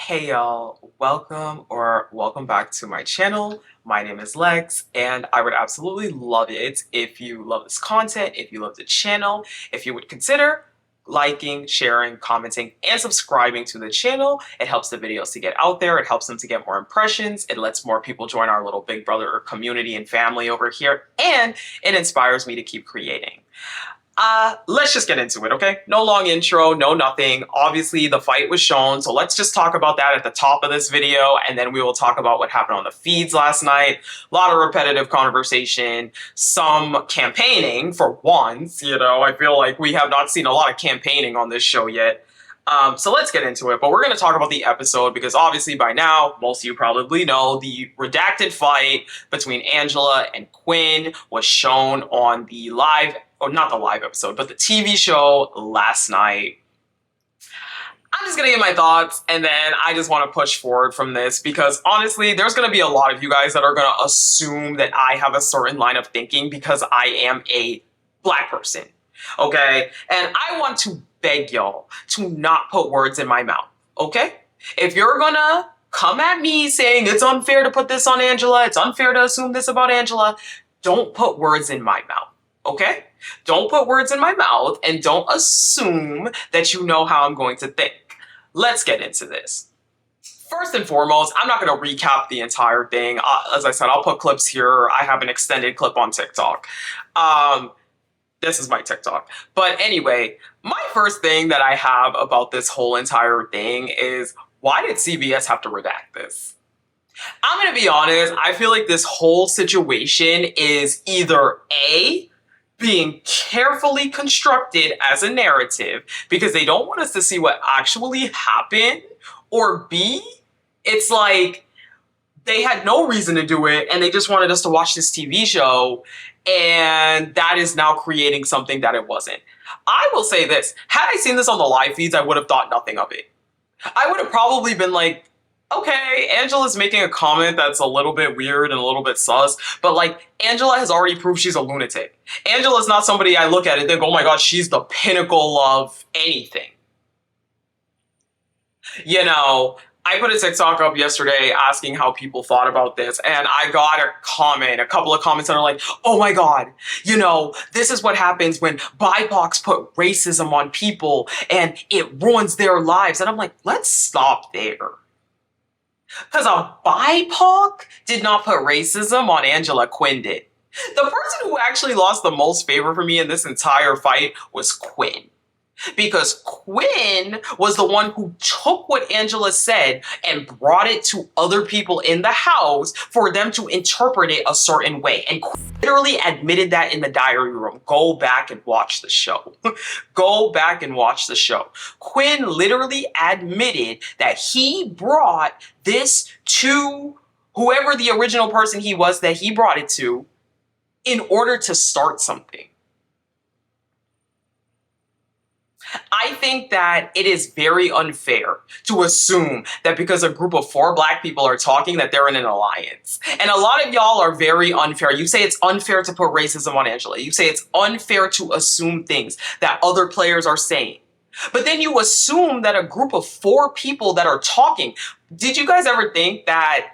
Hey y'all, welcome back to my channel. My name is Lex and I would absolutely love it if you love this content, if you love the channel, if you would consider liking, sharing, commenting, and subscribing to the channel. It helps the videos to get out there, it helps them to get more impressions, it lets more people join our little Big Brother community and family over here, and it inspires me to keep creating. Let's just get into it, okay? No long intro, no nothing. Obviously, the fight was shown, so let's just talk about that at the top of this video, and then we will talk about what happened on the feeds last night. A lot of repetitive conversation, some campaigning for once, I feel like we have not seen a lot of campaigning on this show yet. So let's get into it, but we're going to talk about the episode because obviously by now, most of you probably know the redacted fight between Angela and Quinn was shown on the live, or not the live episode, but the TV show last night. I'm just gonna get my thoughts and then I just want to push forward from this because honestly, there's gonna be a lot of you guys that are gonna assume that I have a certain line of thinking because I am a Black person, okay? And I want to beg y'all to not put words in my mouth, okay? If you're gonna come at me saying it's unfair to put this on Angela, it's unfair to assume this about Angela, don't put words in my mouth, okay? Don't put words in my mouth and don't assume that you know how I'm going to think. Let's get into this. First and foremost, I'm not going to recap the entire thing. As I said, I'll put clips here. I have an extended clip on TikTok. This is my TikTok. But anyway, my first thing that I have about this whole entire thing is, why did CBS have to redact this? I'm going to be honest, I feel like this whole situation is either A, being carefully constructed as a narrative because they don't want us to see what actually happened, or B, it's like they had no reason to do it and they just wanted us to watch this TV show, and that is now creating something that it wasn't. I will say this, had I seen this on the live feeds, I would have thought nothing of it. I would have probably been like, okay, Angela's making a comment that's a little bit weird and a little bit sus, but like, Angela has already proved she's a lunatic. Angela's not somebody I look at and think, oh my god, she's the pinnacle of anything. I put a TikTok up yesterday asking how people thought about this, and I got a couple of comments that are like, oh my god, this is what happens when BIPOCs put racism on people and it ruins their lives. And I'm like, let's stop there. Because a BIPOC did not put racism on Angela, Quinn did. The person who actually lost the most favor for me in this entire fight was Quinn. Because Quinn was the one who took what Angela said and brought it to other people in the house for them to interpret it a certain way. And Quinn literally admitted that in the diary room. Go back and watch the show. Go back and watch the show. Quinn literally admitted that he brought this to whoever the original person he was that he brought it to in order to start something. I think that it is very unfair to assume that because a group of 4 Black people are talking that they're in an alliance. And a lot of y'all are very unfair. You say it's unfair to put racism on Angela. You say it's unfair to assume things that other players are saying. But then you assume that a group of 4 people that are talking. Did you guys ever think that,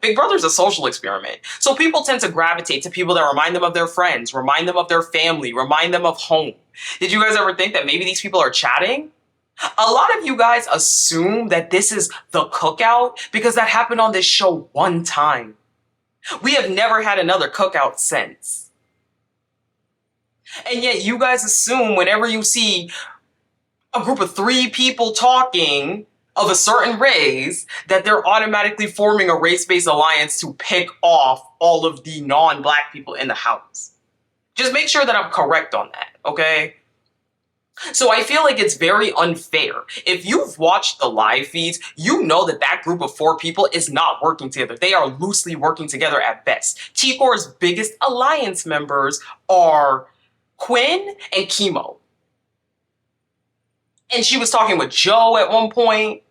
Big Brother's a social experiment? So people tend to gravitate to people that remind them of their friends, remind them of their family, remind them of home. Did you guys ever think that maybe these people are chatting? A lot of you guys assume that this is the cookout because that happened on this show one time. We have never had another cookout since. And yet you guys assume whenever you see a group of 3 people talking of a certain race, that they're automatically forming a race-based alliance to pick off all of the non-Black people in the house. Just make sure that I'm correct on that, okay? So I feel like it's very unfair. If you've watched the live feeds, you know that that group of 4 people is not working together. They are loosely working together at best. T-Cor's biggest alliance members are Quinn and Chemo. And she was talking with Joe at one point.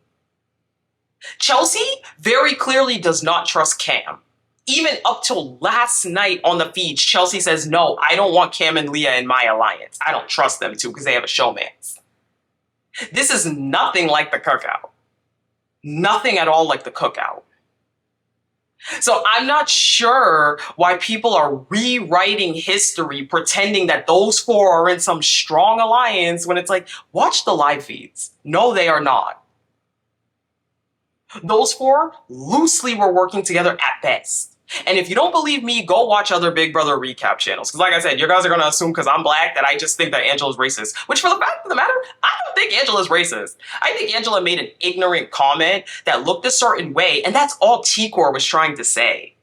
Chelsea very clearly does not trust Cam. Even up till last night on the feed, Chelsea says, no, I don't want Cam and Leah in my alliance. I don't trust them too because they have a showmance. This is nothing like the cookout. Nothing at all like the cookout. So I'm not sure why people are rewriting history, pretending that those four are in some strong alliance when it's like, watch the live feeds. No, they are not. Those four loosely were working together at best. And if you don't believe me, go watch other Big Brother recap channels. Because like I said, you guys are going to assume because I'm black that I just think that Angela's racist. Which for the fact of the matter, I don't think Angela's racist. I think Angela made an ignorant comment that looked a certain way, and that's all T-Core was trying to say.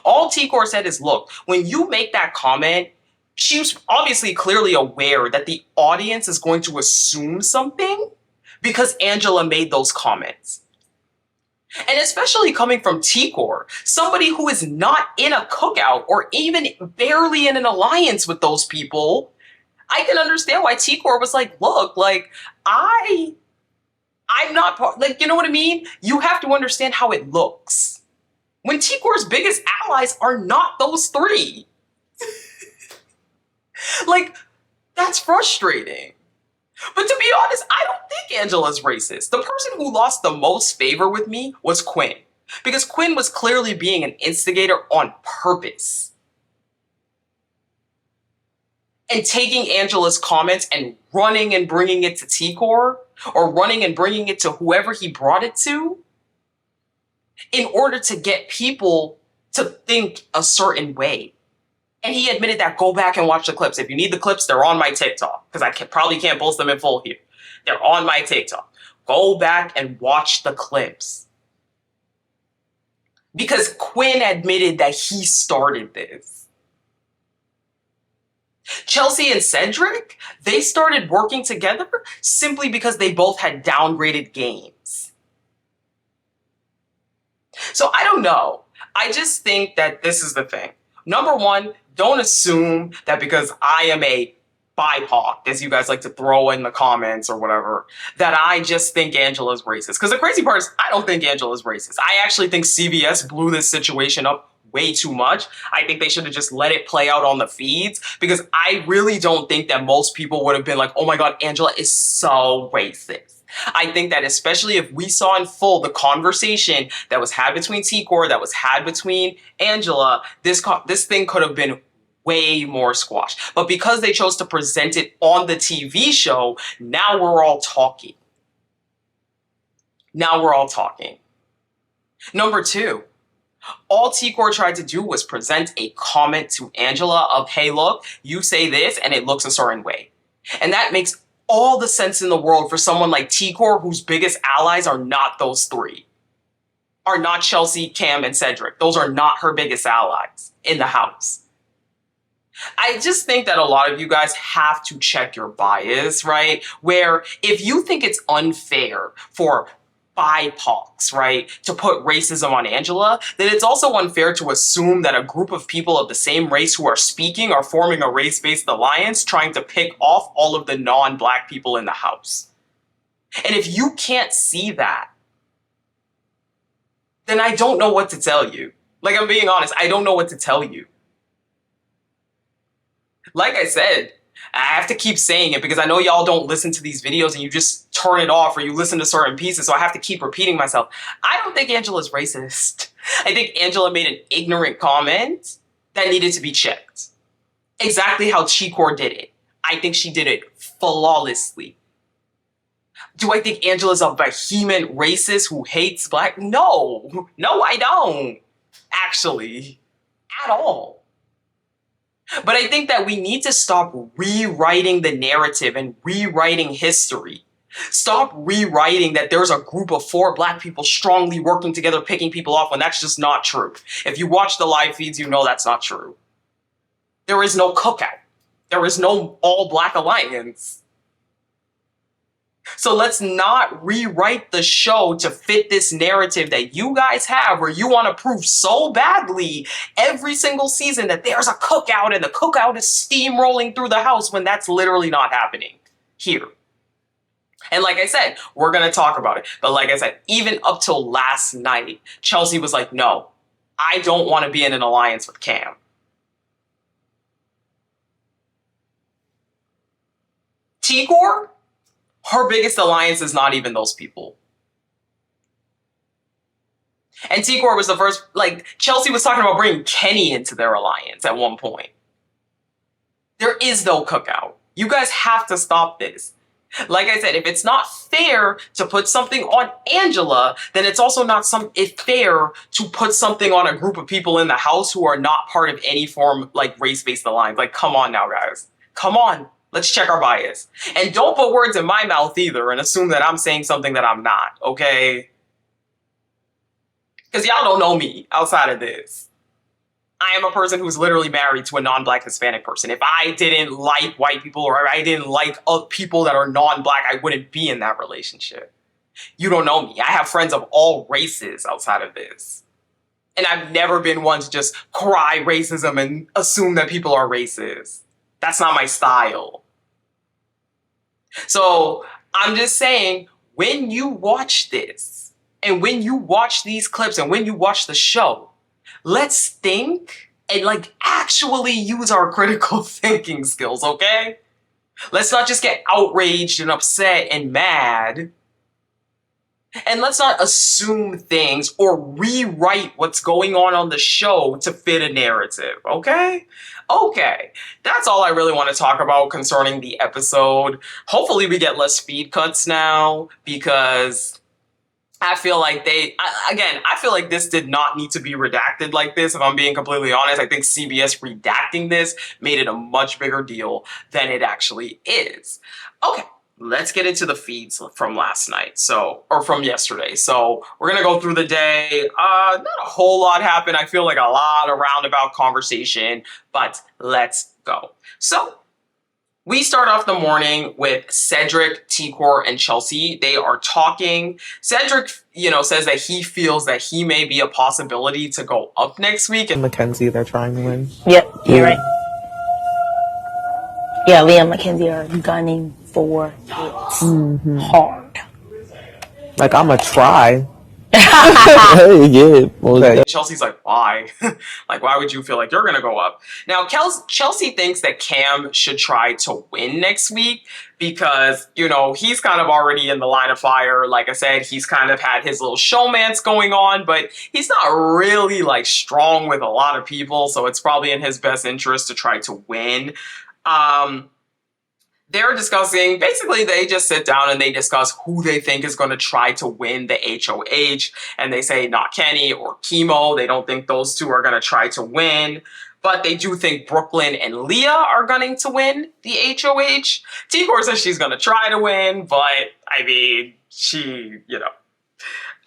All T-Core said is, look, when you make that comment, she was obviously clearly aware that the audience is going to assume something because Angela made those comments. And especially coming from T-Core, somebody who is not in a cookout or even barely in an alliance with those people, I can understand why T-Core was like, look, like, I'm not part, like, you know what I mean? You have to understand how it looks. When T-Core's biggest allies are not those three. Like, that's frustrating. But to be honest, I don't think Angela's racist. The person who lost the most favor with me was Quinn. Because Quinn was clearly being an instigator on purpose. And taking Angela's comments and running and bringing it to T-Core, or running and bringing it to whoever he brought it to, in order to get people to think a certain way. And he admitted that. Go back and watch the clips. If you need the clips, they're on my TikTok. Because I probably can't post them in full here. They're on my TikTok. Go back and watch the clips. Because Quinn admitted that he started this. Chelsea and Cedric, they started working together simply because they both had downgraded games. So I don't know. I just think that this is the thing. Number one, don't assume that because I am a BIPOC, as you guys like to throw in the comments or whatever, that I just think Angela's racist. Because the crazy part is, I don't think Angela's racist. I actually think CBS blew this situation up way too much. I think they should have just let it play out on the feeds, because I really don't think that most people would have been like, oh my God, Angela is so racist. I think that especially if we saw in full the conversation that was had between T-Core, that was had between Angela, this thing could have been way more squashed. But because they chose to present it on the TV show, now we're all talking. Now we're all talking. Number two, all T-Core tried to do was present a comment to Angela of, hey, look, you say this and it looks a certain way. And that makes all the sense in the world for someone like T-Core, whose biggest allies are not those three. Are not Chelsea, Cam, and Cedric. Those are not her biggest allies in the house. I just think that a lot of you guys have to check your bias, right? Where if you think it's unfair for BIPOCs, right, to put racism on Angela, then it's also unfair to assume that a group of people of the same race who are speaking are forming a race-based alliance trying to pick off all of the non-black people in the house. And if you can't see that, then I don't know what to tell you. Like, I'm being honest, I don't know what to tell you. Like I said, I have to keep saying it because I know y'all don't listen to these videos and you just turn it off or you listen to certain pieces, so I have to keep repeating myself. I don't think Angela's racist. I think Angela made an ignorant comment that needed to be checked. Exactly how T-Core did it. I think she did it flawlessly. Do I think Angela's a vehement racist who hates black? No. No, I don't. Actually. At all. But I think that we need to stop rewriting the narrative and rewriting history. Stop rewriting that there's a group of 4 black people strongly working together, picking people off, when that's just not true. If you watch the live feeds, you know that's not true. There is no cookout. There is no all-black alliance. So let's not rewrite the show to fit this narrative that you guys have, where you want to prove so badly every single season that there's a cookout and the cookout is steamrolling through the house, when that's literally not happening here. And like I said, we're going to talk about it. But like I said, even up till last night, Chelsea was like, no, I don't want to be in an alliance with Cam. T-Core? Her biggest alliance is not even those people. And T-Core was the first, like, Chelsea was talking about bringing Kenny into their alliance at one point. There is no cookout. You guys have to stop this. Like I said, if it's not fair to put something on Angela, then it's also not fair to put something on a group of people in the house who are not part of any form, like, race-based alliance. Like, come on now, guys. Come on. Let's check our bias. And don't put words in my mouth either and assume that I'm saying something that I'm not, okay? Because y'all don't know me outside of this. I am a person who's literally married to a non-Black Hispanic person. If I didn't like white people or I didn't like people that are non-Black, I wouldn't be in that relationship. You don't know me. I have friends of all races outside of this. And I've never been one to just cry racism and assume that people are racist. That's not my style. So I'm just saying, when you watch this, and when you watch these clips, and when you watch the show, let's think and, like, actually use our critical thinking skills, okay? Let's not just get outraged and upset and mad. And let's not assume things or rewrite what's going on the show to fit a narrative, okay? Okay, that's all I really want to talk about concerning the episode. Hopefully we get less speed cuts now, because I feel like I feel like this did not need to be redacted like this, if I'm being completely honest. I think CBS redacting this made it a much bigger deal than it actually is. Okay, let's get into the feeds from last night, or from yesterday. So we're gonna go through the day. Not a whole lot happened. I feel like a lot of roundabout conversation, but let's go. So we start off the morning with Cedric, T-Core, and Chelsea. They are talking. Cedric, says that he feels that he may be a possibility to go up next week. And Mackenzie, they're trying to win. Yep, you're right. Yeah, Liam and Mackenzie are gunning for it hard. Like, I'm gonna try. Yeah. Okay. Chelsea's like, why? Like, why would you feel like you're gonna go up? Now, Chelsea thinks that Cam should try to win next week because, he's kind of already in the line of fire. Like I said, he's kind of had his little showmance going on, but he's not really, like, strong with a lot of people, so it's probably in his best interest to try to win. They're discussing, basically they just sit down and they discuss who they think is going to try to win the HOH. And they say not Kenny or Chemo. They don't think those two are going to try to win. But they do think Brooklyn and Leah are gunning to win the HOH. T-Core says she's going to try to win, but, I mean, she.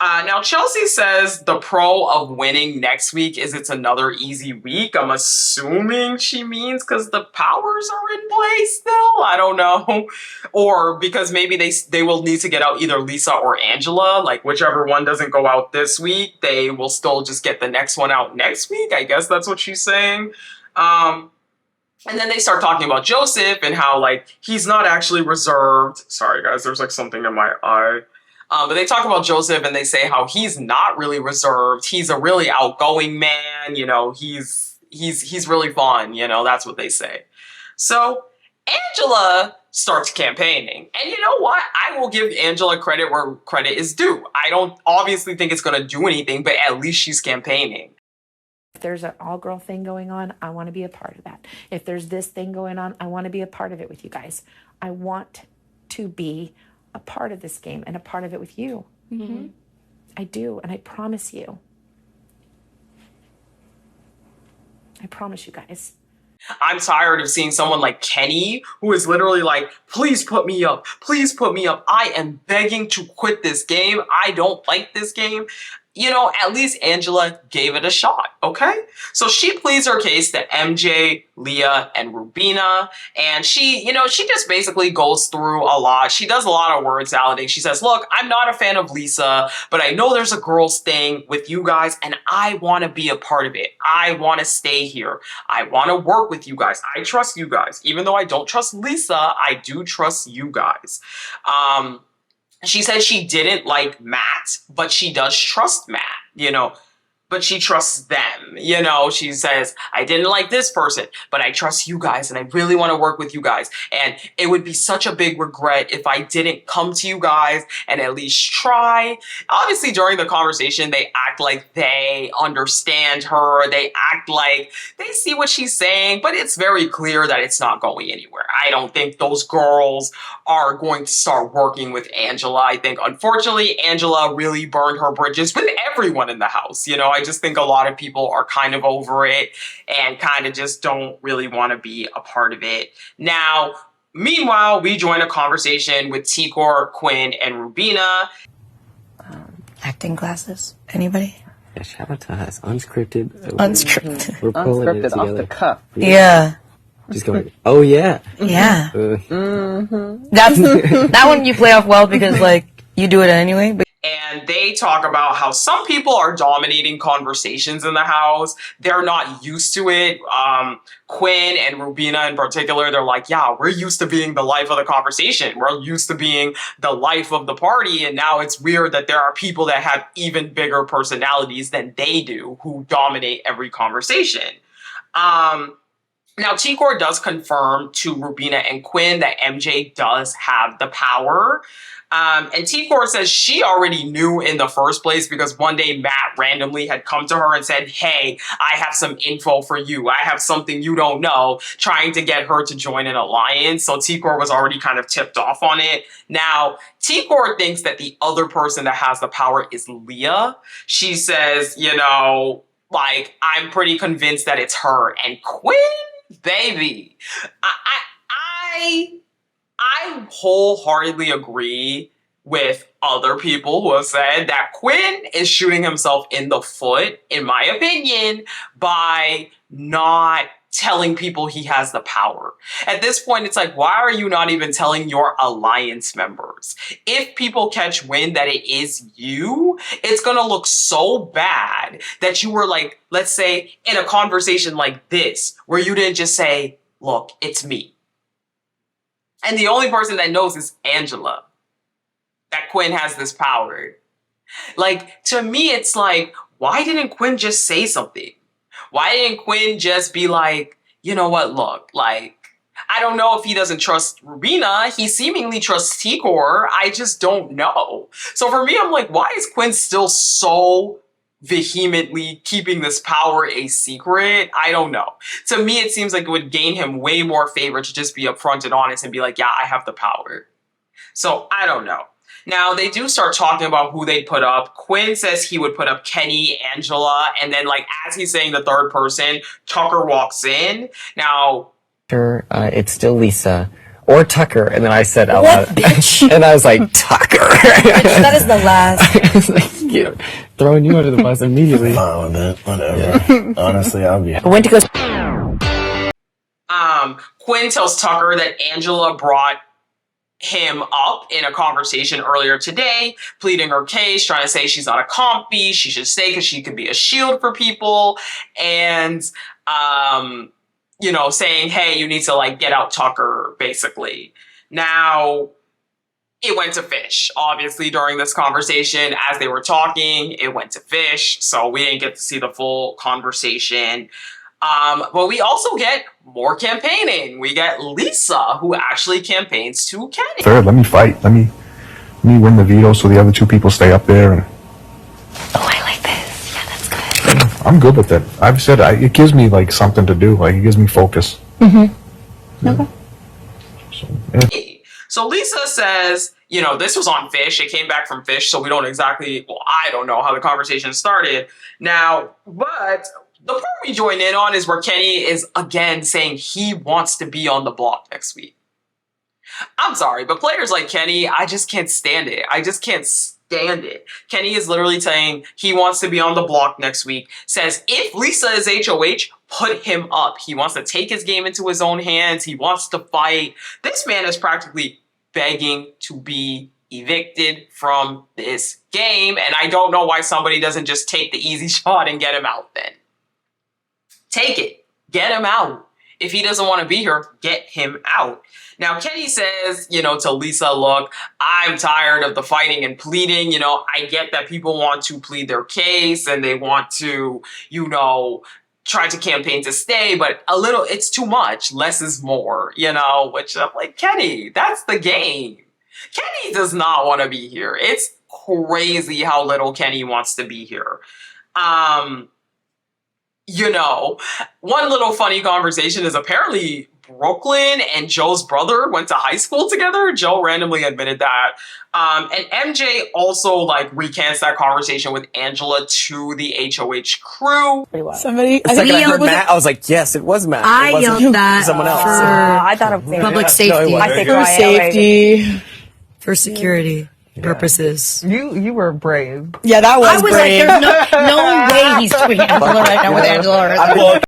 Now, Chelsea says the pro of winning next week is it's another easy week. I'm assuming she means because the powers are in place still. I don't know. Or because maybe they will need to get out either Lisa or Angela. Like, whichever one doesn't go out this week, they will still just get the next one out next week. I guess that's what she's saying. And then they start talking about Joseph and how, like, he's not actually reserved. Sorry, guys, there's, like, something in my eye. But they talk about Joseph and they say how he's not really reserved. He's a really outgoing man. He's really fun. That's what they say. So Angela starts campaigning. And you know what? I will give Angela credit where credit is due. I don't obviously think it's going to do anything, but at least she's campaigning. If there's an all-girl thing going on, I want to be a part of that. If there's this thing going on, I want to be a part of it with you guys. I want to be a part of this game and a part of it with you. Mm-hmm. I do, and I promise you. I promise you guys. I'm tired of seeing someone like Kenny, who is literally like, please put me up. Please put me up. I am begging to quit this game. I don't like this game. At least Angela gave it a shot, okay? So she pleads her case to MJ, Leah, and Rubina, and she just basically goes through a lot. She does a lot of word salading. She says, look, I'm not a fan of Lisa, but I know there's a girls thing with you guys, and I want to be a part of it. I want to stay here. I want to work with you guys. I trust you guys. Even though I don't trust Lisa, I do trust you guys. She said she didn't like Matt, but she does trust Matt, but she trusts them. She says, I didn't like this person, but I trust you guys and I really want to work with you guys. And it would be such a big regret if I didn't come to you guys and at least try. Obviously, during the conversation, they act like they understand her. They act like they see what she's saying, but it's very clear that it's not going anywhere. I don't think those girls are going to start working with Angela. I think, unfortunately, Angela really burned her bridges with everyone in the house. I just think a lot of people are kind of over it and kind of just don't really want to be a part of it. Now, meanwhile, we join a conversation with Tikor, Quinn, and Rubina. Acting classes? Anybody? Yeah, shout out to us. Unscripted. Unscripted. We're pulling it Unscripted, off together. the cuff. Yeah. Just going, oh yeah. Yeah. Mm-hmm. That's that one you play off well because you do it anyway. But And they talk about how some people are dominating conversations in the house. They're not used to it. Quinn and Rubina in particular, they're like, yeah, we're used to being the life of the conversation. We're used to being the life of the party. And now it's weird that there are people that have even bigger personalities than they do who dominate every conversation. Now, Tikor does confirm to Rubina and Quinn that MJ does have the power. And Tikor says she already knew in the first place because one day Matt randomly had come to her and said, hey, I have some info for you. I have something you don't know, trying to get her to join an alliance. So Tikor was already kind of tipped off on it. Now, Tikor thinks that the other person that has the power is Leah. She says, I'm pretty convinced that it's her. And Quinn, baby, I wholeheartedly agree with other people who have said that Quinn is shooting himself in the foot, in my opinion, by not telling people he has the power. At this point, it's like, why are you not even telling your alliance members? If people catch wind that it is you, it's going to look so bad that you were like, let's say, in a conversation like this, where you didn't just say, look, it's me. And the only person that knows is Angela, that Quinn has this power. To me, it's like, why didn't Quinn just say something? Why didn't Quinn just be like, you know what, look, I don't know if he doesn't trust Rubina. He seemingly trusts Tikor. I just don't know. So for me, I'm like, why is Quinn still so vehemently keeping this power a secret? I don't know. To me, it seems like it would gain him way more favor to just be upfront and honest and be like, yeah, I have the power. So I don't know. Now, they do start talking about who they'd put up. Quinn says he would put up Kenny, Angela, and then, as he's saying the third person, Tucker walks in. Now, It's still Lisa or Tucker, and then I said out what, loud, bitch? and I was like, Tucker. That is the last. It's like, throwing you under the bus immediately. Oh, man, whatever. Honestly, I'll be. I went to go. Quinn tells Tucker that Angela brought him up in a conversation earlier today, pleading her case, trying to say she's not a compy, she should stay because she could be a shield for people, and saying, hey, you need to get out Tucker, basically. Now, it went to fish. Obviously, during this conversation, as they were talking, it went to fish, so we didn't get to see the full conversation. But we also get more campaigning. We get Lisa, who actually campaigns to Kenny. Third, let me fight. Let me win the veto so the other two people stay up there. And Oh, I like this. Yeah, that's good. I'm good with it. I've said it gives me something to do. It gives me focus. Mm-hmm. Okay. So, yeah. So Lisa says, this was on Fish. It came back from Fish, so we don't exactly, I don't know how the conversation started. Now, but the part we join in on is where Kenny is again saying he wants to be on the block next week. I'm sorry, but players like Kenny, I just can't stand it. I just can't stand it. Kenny is literally saying he wants to be on the block next week. Says if Lisa is HOH, put him up. He wants to take his game into his own hands. He wants to fight. This man is practically begging to be evicted from this game, and I don't know why somebody doesn't just take the easy shot and get him out then. Take it. Get him out. If he doesn't want to be here, get him out. Now, Kenny says, to Lisa, look, I'm tired of the fighting and pleading. I get that people want to plead their case and they want to, try to campaign to stay, but it's too much. Less is more, which I'm like, Kenny, that's the game. Kenny does not want to be here. It's crazy how little Kenny wants to be here. One little funny conversation is apparently Brooklyn and Joe's brother went to high school together. Joe randomly admitted that. And MJ also recants that conversation with Angela to the HOH crew. Somebody, The second I heard Matt, I was like, yes, it was Matt. I yelled that someone else. I thought it was public No, safety, it I think for safety, for security purposes. You were brave. Yeah, that was I was brave. like, there's no way he's doing Angela right now with Angela.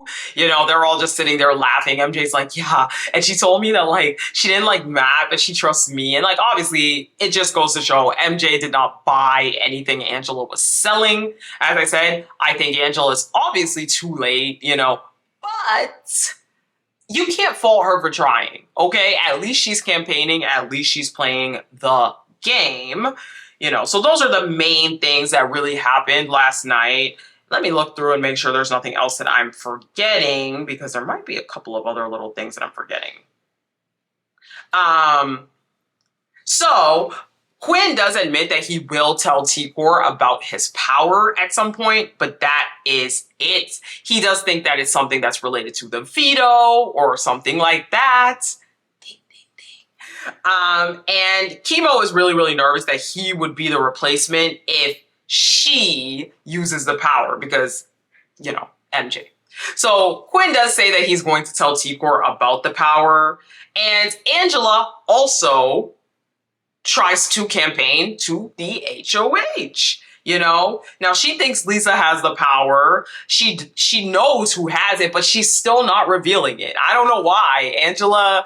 They're all just sitting there laughing. MJ's like, yeah. And she told me that, she didn't like Matt, but she trusts me. And, obviously, it just goes to show MJ did not buy anything Angela was selling. As I said, I think Angela's obviously too late, but you can't fault her for trying, okay? At least she's campaigning. At least she's playing the game. So those are the main things that really happened last night. Let me look through and make sure there's nothing else that I'm forgetting, because there might be a couple of other little things that I'm forgetting. So Quinn does admit that he will tell T-Core about his power at some point, but that is it. He does think that it's something that's related to the veto or something like that. And Chemo is really, really nervous that he would be the replacement if she uses the power because, MJ. So Quinn does say that he's going to tell T-Core about the power. And Angela also tries to campaign to the HOH. Now she thinks Lisa has the power. She knows who has it, but she's still not revealing it. I don't know why. Angela's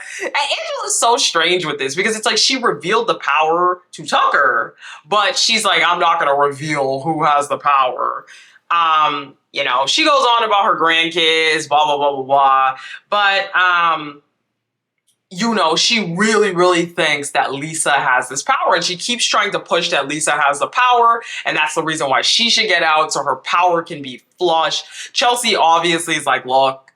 so strange with this because it's like she revealed the power to Tucker, but she's like, I'm not going to reveal who has the power. She goes on about her grandkids, blah, blah, blah, blah, blah. But, she really, really thinks that Lisa has this power, and she keeps trying to push that Lisa has the power, and that's the reason why she should get out so her power can be flushed. Chelsea obviously is like, look,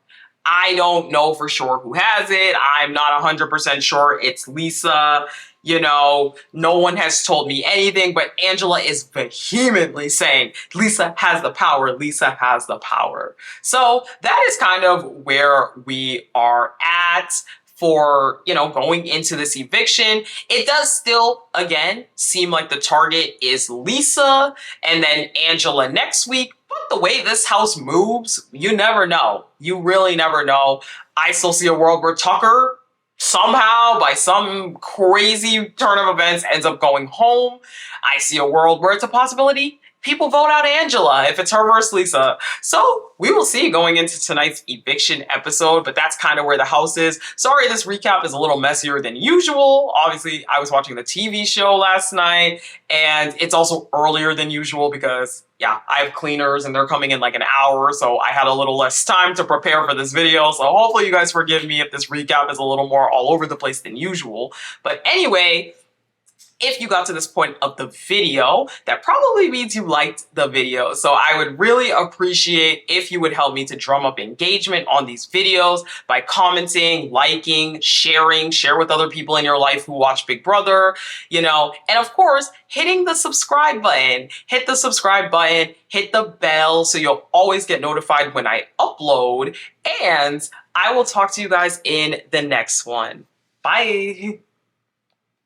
I don't know for sure who has it. I'm not 100% sure it's Lisa. No one has told me anything, but Angela is vehemently saying Lisa has the power. Lisa has the power. So that is kind of where we are at for, going into this eviction. It does still, again, seem like the target is Lisa and then Angela next week. But the way this house moves, you never know. You really never know. I still see a world where Tucker somehow, by some crazy turn of events, ends up going home. I see a world where it's a possibility people vote out Angela if it's her versus Lisa. So we will see going into tonight's eviction episode, but that's kind of where the house is. Sorry, this recap is a little messier than usual. Obviously, I was watching the TV show last night, and it's also earlier than usual because, yeah, I have cleaners and they're coming in like an hour, so I had a little less time to prepare for this video. So hopefully you guys forgive me if this recap is a little more all over the place than usual. But anyway, if you got to this point of the video, that probably means you liked the video. So I would really appreciate if you would help me to drum up engagement on these videos by commenting, liking, sharing, share with other people in your life who watch Big Brother, and of course, hitting the subscribe button. Hit the subscribe button, hit the bell so you'll always get notified when I upload. And I will talk to you guys in the next one. Bye.